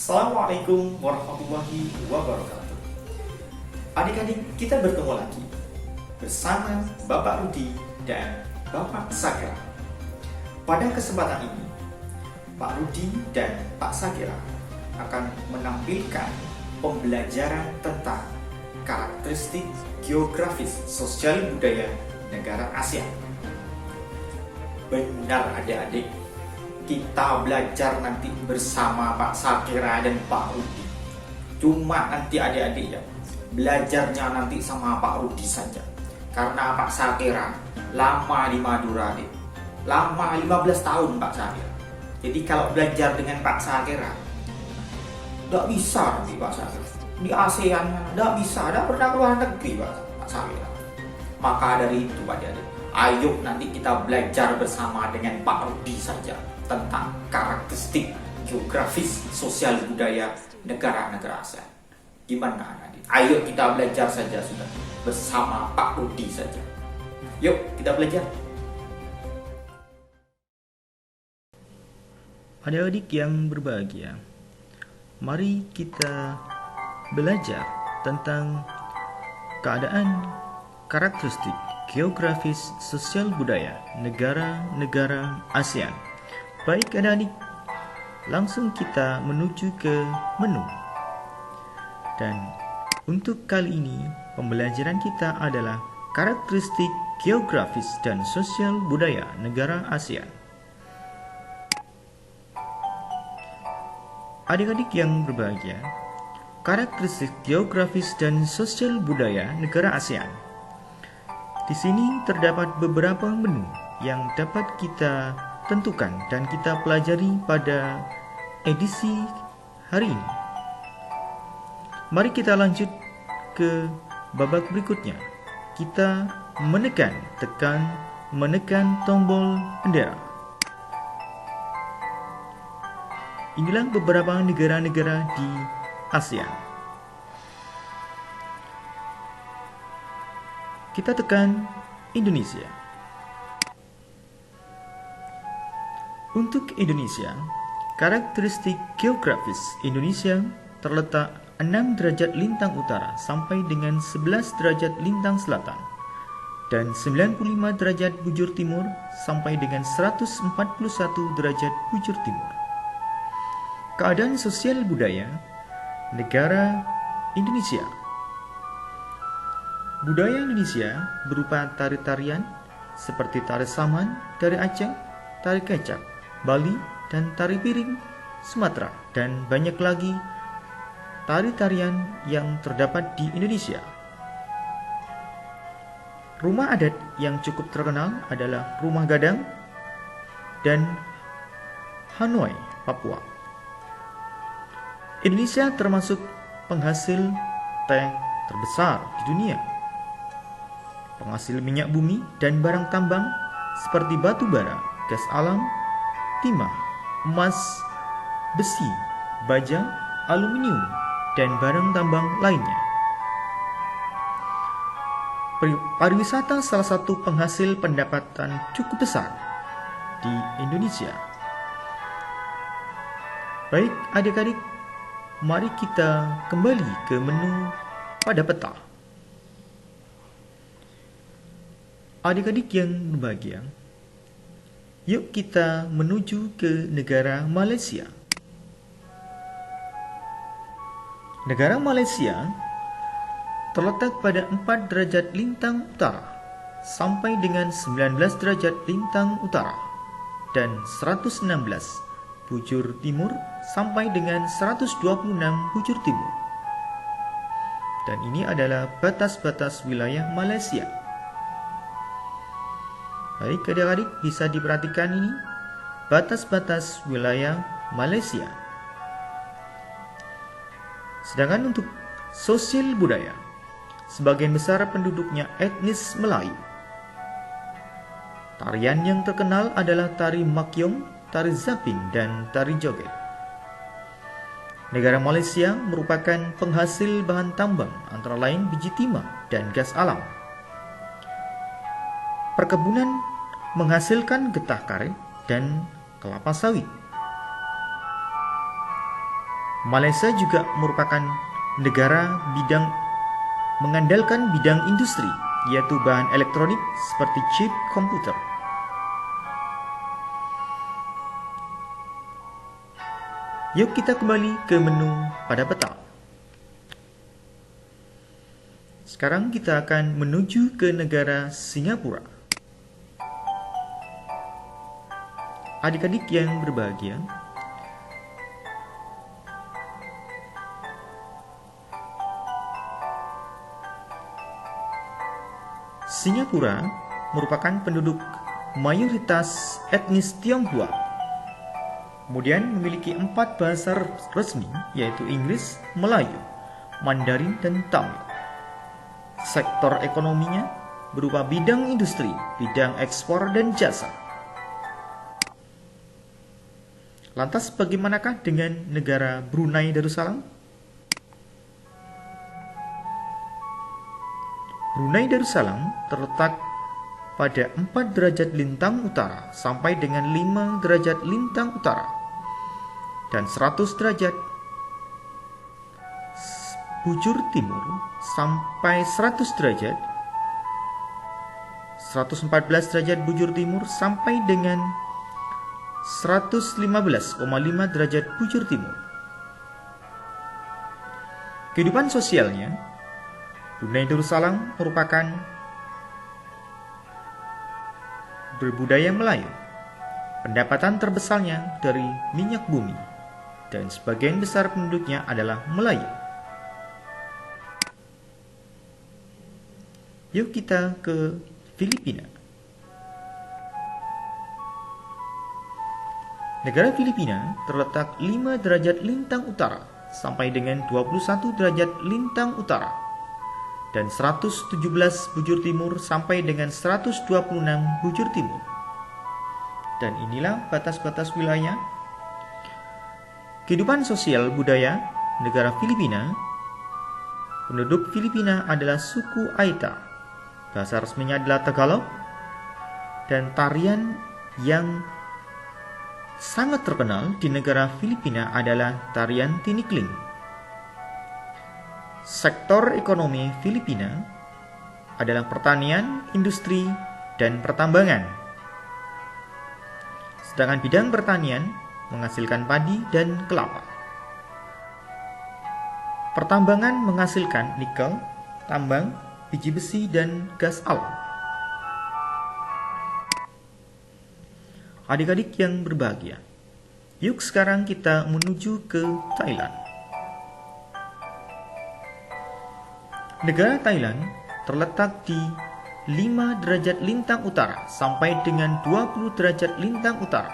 Assalamualaikum warahmatullahi wabarakatuh. Adik-adik, kita bertemu lagi bersama Bapak Rudi dan Bapak Sakira. Pada kesempatan ini, Pak Rudi dan Pak Sakira akan menampilkan pembelajaran tentang karakteristik geografis sosial budaya negara ASEAN. Benar adik-adik, kita belajar nanti bersama Pak Sakira dan Pak Rudi. Cuma nanti adik-adik ya, belajarnya nanti sama Pak Rudi saja. Karena Pak Sakira lama di Madura, adik. Lama 15 tahun Pak Sakira. Jadi kalau belajar dengan Pak Sakira, tidak bisa nanti Pak Sakira. Di ASEAN tidak bisa, tidak pernah keluar negeri Pak Sakira. Maka dari itu adik-adik, ayo nanti kita belajar bersama dengan Pak Rudi saja tentang karakteristik geografis sosial budaya negara-negara ASEAN. Gimana adik? Ayo kita belajar saja sudah bersama Pak Rudi saja. Yuk kita belajar. Adik-adik yang berbahagia, mari kita belajar tentang keadaan karakteristik geografis sosial budaya negara-negara ASEAN. Baik adik-adik, langsung kita menuju ke menu. Dan untuk kali ini pembelajaran kita adalah karakteristik geografis dan sosial budaya negara ASEAN. Adik-adik yang berbahagia, karakteristik geografis dan sosial budaya negara ASEAN. Di sini terdapat beberapa menu yang dapat kita tentukan dan kita pelajari pada edisi hari ini. Mari kita lanjut ke babak berikutnya. Kita menekan tombol bendera. Inilah beberapa negara-negara di ASEAN. Kita tekan Indonesia. Untuk Indonesia, karakteristik geografis Indonesia terletak 6 derajat lintang utara sampai dengan 11 derajat lintang selatan dan 95 derajat bujur timur sampai dengan 141 derajat bujur timur. Keadaan sosial budaya negara Indonesia. Budaya Indonesia berupa tari-tarian seperti tari saman dari Aceh, tari kecak Bali, dan tari piring Sumatera, dan banyak lagi tari-tarian yang terdapat di Indonesia. Rumah adat yang cukup terkenal adalah Rumah Gadang dan Hanoi, Papua. Indonesia termasuk penghasil teh terbesar di dunia. Penghasil minyak bumi dan barang tambang seperti batu bara, gas alam, timah, emas, besi, baja, aluminium, dan barang tambang lainnya. Pariwisata salah satu penghasil pendapatan cukup besar di Indonesia. Baik adik-adik, mari kita kembali ke menu pada peta. Adik-adik yang berbahagia, yuk kita menuju ke negara Malaysia. Negara Malaysia terletak pada 4 derajat lintang utara sampai dengan 19 derajat lintang utara dan 116 bujur timur sampai dengan 126 bujur timur. Dan ini adalah batas-batas wilayah Malaysia. Baik adik-adik, bisa diperhatikan ini batas-batas wilayah Malaysia. Sedangkan untuk sosial budaya, sebagian besar penduduknya etnis Melayu. Tarian yang terkenal adalah tari makyong, tari zapin, dan tari joget. Negara Malaysia merupakan penghasil bahan tambang antara lain biji timah dan gas alam. Perkebunan menghasilkan getah karet dan kelapa sawit. Malaysia juga merupakan negara mengandalkan bidang industri, yaitu bahan elektronik seperti chip komputer. Yuk kita kembali ke menu pada peta. Sekarang kita akan menuju ke negara Singapura. Adik-adik yang berbahagia, Singapura merupakan penduduk mayoritas etnis Tionghoa. Kemudian memiliki 4 bahasa resmi, yaitu Inggris, Melayu, Mandarin, dan Tamil. Sektor ekonominya berupa bidang industri, bidang ekspor, dan jasa. Lantas bagaimanakah dengan negara Brunei Darussalam? Brunei Darussalam terletak pada 4 derajat lintang utara sampai dengan 5 derajat lintang utara dan 100 derajat bujur timur sampai 100 derajat 114 derajat bujur timur sampai dengan 115,5 derajat bujur timur. Kehidupan sosialnya, Brunei Darussalam merupakan berbudaya Melayu. Pendapatan terbesarnya dari minyak bumi dan sebagian besar penduduknya adalah Melayu. Yuk kita ke Filipina. Negara Filipina terletak 5 derajat lintang utara sampai dengan 21 derajat lintang utara dan 117 bujur timur sampai dengan 126 bujur timur. Dan inilah batas-batas wilayah. Kehidupan sosial budaya negara Filipina. Penduduk Filipina adalah suku Aita. Bahasa resminya adalah Tagalog. Dan tarian yang sangat terkenal di negara Filipina adalah tarian tinikling. Sektor ekonomi Filipina adalah pertanian, industri, dan pertambangan. Sedangkan bidang pertanian menghasilkan padi dan kelapa. Pertambangan menghasilkan nikel, tambang, biji besi, dan gas alam. Adik-adik yang berbahagia, yuk sekarang kita menuju ke Thailand. Negara Thailand terletak di 5 derajat lintang utara sampai dengan 20 derajat lintang utara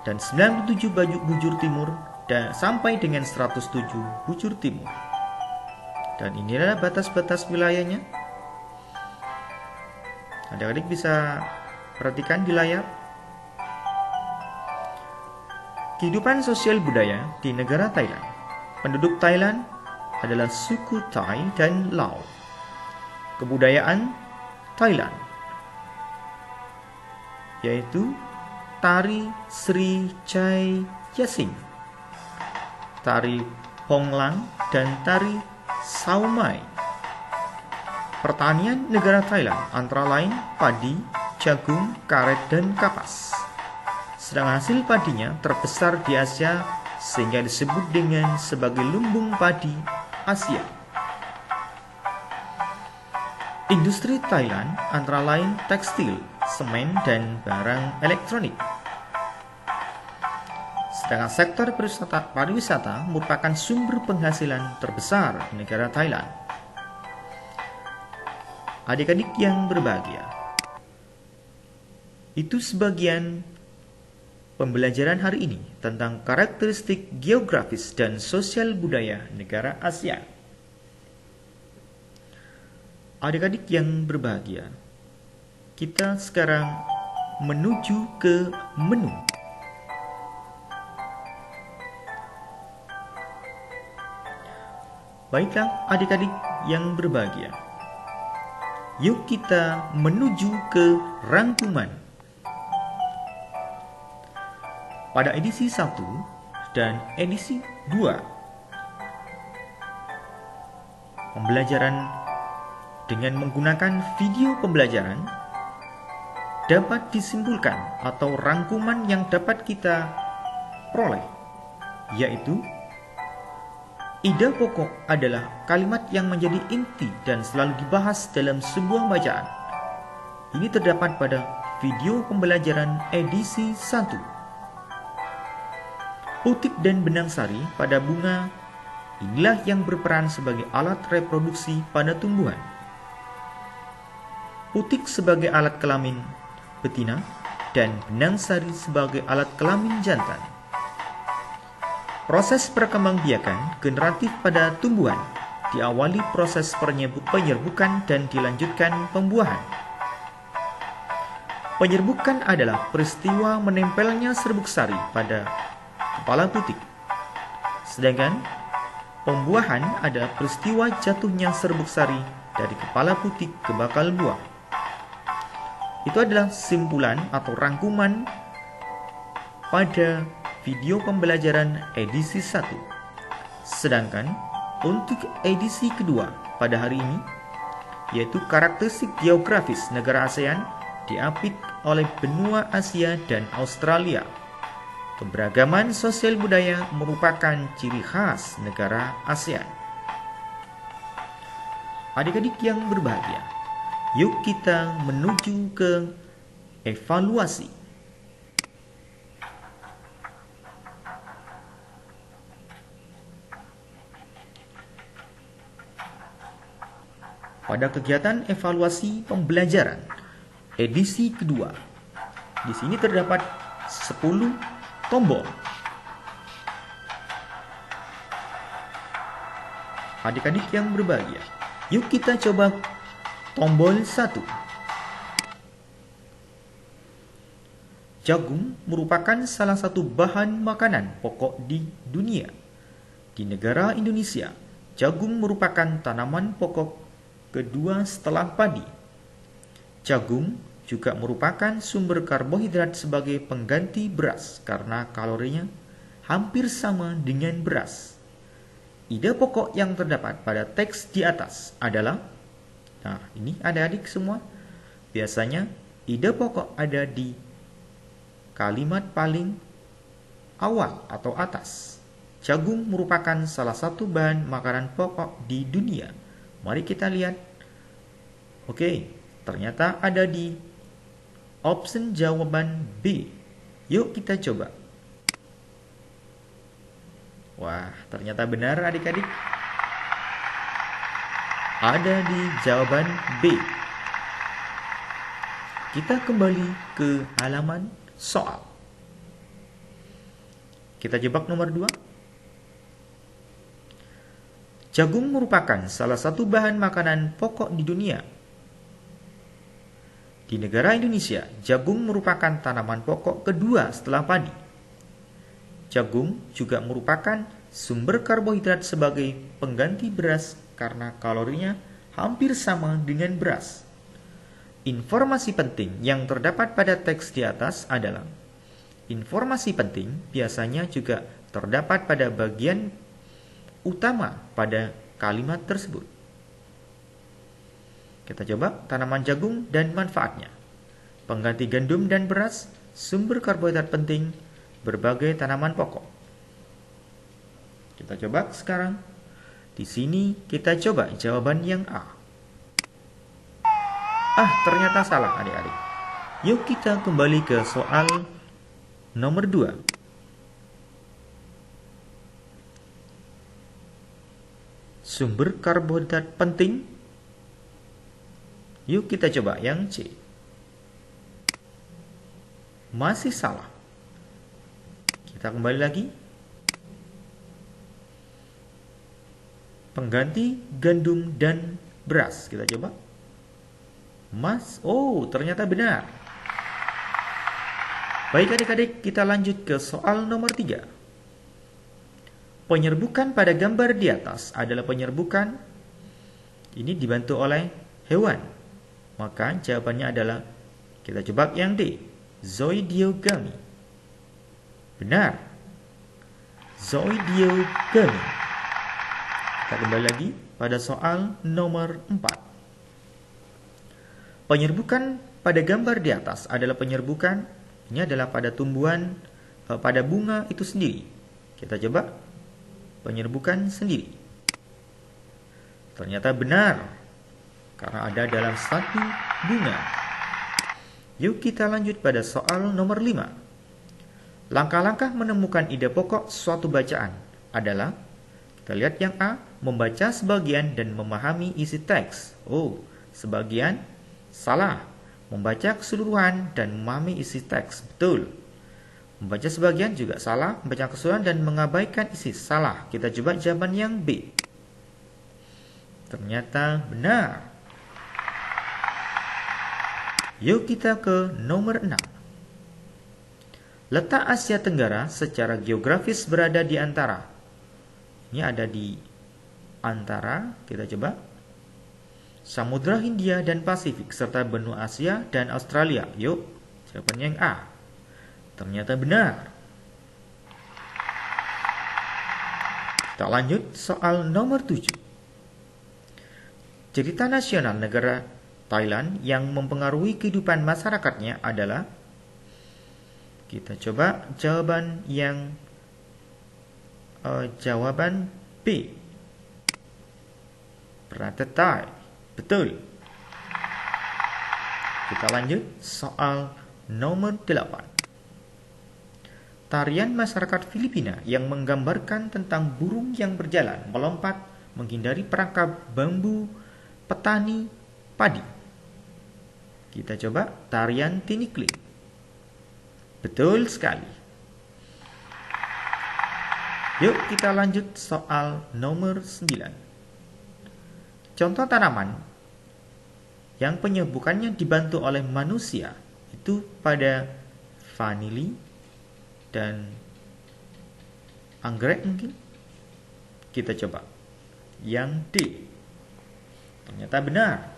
dan 97 bujur timur dan sampai dengan 107 bujur timur. Dan inilah batas-batas wilayahnya. Adik-adik bisa perhatikan di layar. Kehidupan sosial budaya di negara Thailand. Penduduk Thailand adalah suku Thai dan Lao. Kebudayaan Thailand yaitu tari Sri Chai Yasing, tari Honglang, dan tari Saumai. Pertanian negara Thailand antara lain padi, jagung, karet, dan kapas. Sedang hasil padinya terbesar di Asia sehingga disebut dengan sebagai lumbung padi Asia. Industri Thailand antara lain tekstil, semen, dan barang elektronik. Sedangkan sektor pariwisata merupakan sumber penghasilan terbesar di negara Thailand. Adik-adik yang berbahagia, itu sebagian pembelajaran hari ini tentang karakteristik geografis dan sosial budaya negara Asia. Adik-adik yang berbahagia, kita sekarang menuju ke menu. Baiklah adik-adik yang berbahagia, yuk kita menuju ke rangkuman. Pada edisi 1, dan edisi 2. Pembelajaran dengan menggunakan video pembelajaran dapat disimpulkan atau rangkuman yang dapat kita peroleh, yaitu ide pokok adalah kalimat yang menjadi inti dan selalu dibahas dalam sebuah bacaan. Ini terdapat pada video pembelajaran edisi 1. Putik dan benang sari pada bunga inilah yang berperan sebagai alat reproduksi pada tumbuhan. Putik sebagai alat kelamin betina dan benang sari sebagai alat kelamin jantan. Proses perkembangbiakan generatif pada tumbuhan diawali proses penyerbukan dan dilanjutkan pembuahan. Penyerbukan adalah peristiwa menempelnya serbuk sari pada kepala putik. Sedangkan pembuahan adalah peristiwa jatuhnya serbuk sari dari kepala putik ke bakal buah. Itu adalah simpulan atau rangkuman pada video pembelajaran edisi 1. Sedangkan untuk edisi kedua pada hari ini, yaitu karakteristik geografis negara ASEAN, diapit oleh benua Asia dan Australia. Keberagaman sosial budaya merupakan ciri khas negara ASEAN. Adik-adik yang berbahagia, yuk kita menuju ke evaluasi. Pada kegiatan evaluasi pembelajaran edisi kedua, di sini terdapat 10 tombol. Adik-adik yang berbahagia, yuk kita coba tombol 1. Jagung merupakan salah satu bahan makanan pokok di dunia. Di negara Indonesia, jagung merupakan tanaman pokok kedua setelah padi. Jagung juga merupakan sumber karbohidrat sebagai pengganti beras karena kalorinya hampir sama dengan beras. Ide pokok yang terdapat pada teks di atas adalah, nah ini adik-adik semua, biasanya ide pokok ada di kalimat paling awal atau atas. Jagung merupakan salah satu bahan makanan pokok di dunia. Mari kita lihat. Oke, ternyata ada di option jawaban B. Yuk kita coba. Wah, ternyata benar adik-adik. Ada di jawaban B. Kita kembali ke halaman soal. Kita jebak nomor 2. Jagung merupakan salah satu bahan makanan pokok di dunia. Di negara Indonesia, jagung merupakan tanaman pokok kedua setelah padi. Jagung juga merupakan sumber karbohidrat sebagai pengganti beras karena kalorinya hampir sama dengan beras. Informasi penting yang terdapat pada teks di atas adalah informasi penting biasanya juga terdapat pada bagian utama pada kalimat tersebut. Kita coba tanaman jagung dan manfaatnya. Pengganti gandum dan beras, sumber karbohidrat penting, berbagai tanaman pokok. Kita coba sekarang. Di sini kita coba jawaban yang A. Ternyata salah adik-adik. Yuk kita kembali ke soal nomor 2. Sumber karbohidrat penting. Yuk kita coba yang C. Masih salah. Kita kembali lagi. Pengganti gandum dan beras. Kita coba. Ternyata benar. Baik adik-adik, kita lanjut ke soal nomor 3. Penyerbukan pada gambar di atas adalah penyerbukan ini dibantu oleh hewan. Maka jawabannya adalah, kita jebak yang D, zoidiogami. Benar. Zoidiogamy. Kita kembali lagi pada soal nomor 4. Penyerbukan pada gambar di atas adalah penyerbukan, ini adalah pada tumbuhan, pada bunga itu sendiri. Kita coba penyerbukan sendiri. Ternyata benar, karena ada dalam satu bunga. Yuk kita lanjut pada soal nomor 5. Langkah-langkah menemukan ide pokok suatu bacaan adalah, kita lihat yang A, membaca sebagian dan memahami isi teks. Oh, sebagian salah. Membaca keseluruhan dan memahami isi teks. Betul. Membaca sebagian juga salah. Membaca keseluruhan dan mengabaikan isi salah. Kita coba jawaban yang B. Ternyata benar. Yuk kita ke nomor 6. Letak Asia Tenggara secara geografis berada di antara. Ini ada di antara, kita coba, Samudra Hindia dan Pasifik serta benua Asia dan Australia. Yuk, jawabannya yang A. Ternyata benar. Kita lanjut soal nomor 7. Cerita nasional negara Thailand yang mempengaruhi kehidupan masyarakatnya adalah, kita coba jawaban yang jawaban B. Pratetai. Betul. Kita lanjut soal nomor 8. Tarian masyarakat Filipina yang menggambarkan tentang burung yang berjalan, melompat, menghindari perangkap bambu petani padi. Kita coba tarian Tinikling. Betul sekali. Yuk kita lanjut soal nomor 9. Contoh tanaman yang penyerbukannya dibantu oleh manusia itu pada vanili dan anggrek mungkin. Kita coba yang D. Ternyata benar.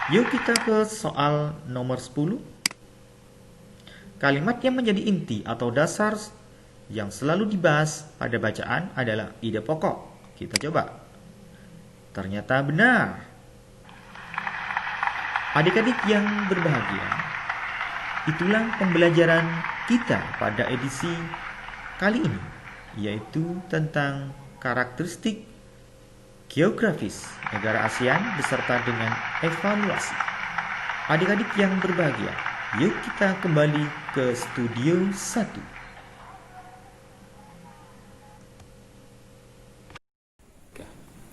Yuk kita ke soal nomor 10. Kalimat yang menjadi inti atau dasar yang selalu dibahas pada bacaan adalah ide pokok. Kita coba. Ternyata benar. Adik-adik yang berbahagia, itulah pembelajaran kita pada edisi kali ini, yaitu tentang karakteristik geografis negara ASEAN beserta dengan evaluasi. Adik-adik yang berbahagia, yuk kita kembali ke studio 1.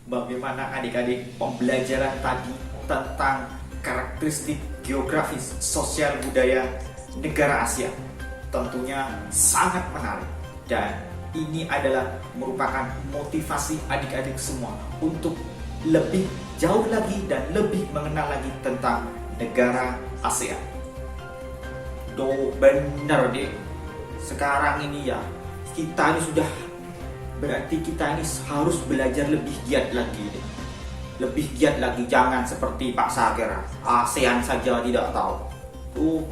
Bagaimana adik-adik pembelajaran tadi tentang karakteristik geografis sosial budaya negara Asia? Tentunya sangat menarik, dan ini adalah merupakan motivasi adik-adik semua untuk lebih jauh lagi dan lebih mengenal lagi tentang negara ASEAN. Bener deh, sekarang ini ya kita ini sudah, berarti kita ini harus belajar lebih giat lagi deh. Lebih giat lagi, jangan seperti Pak Sakir, ASEAN saja tidak tahu. Tuh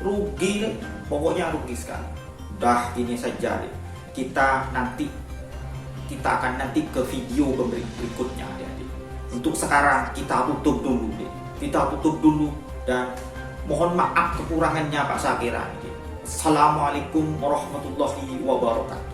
rugi deh, pokoknya rugi sekali. Udah gini saja deh. Kita akan nanti ke video berikutnya deh. Untuk sekarang kita tutup dulu deh. Kita tutup dulu dan mohon maaf kekurangannya Pak Sakir. Assalamualaikum warahmatullahi wabarakatuh.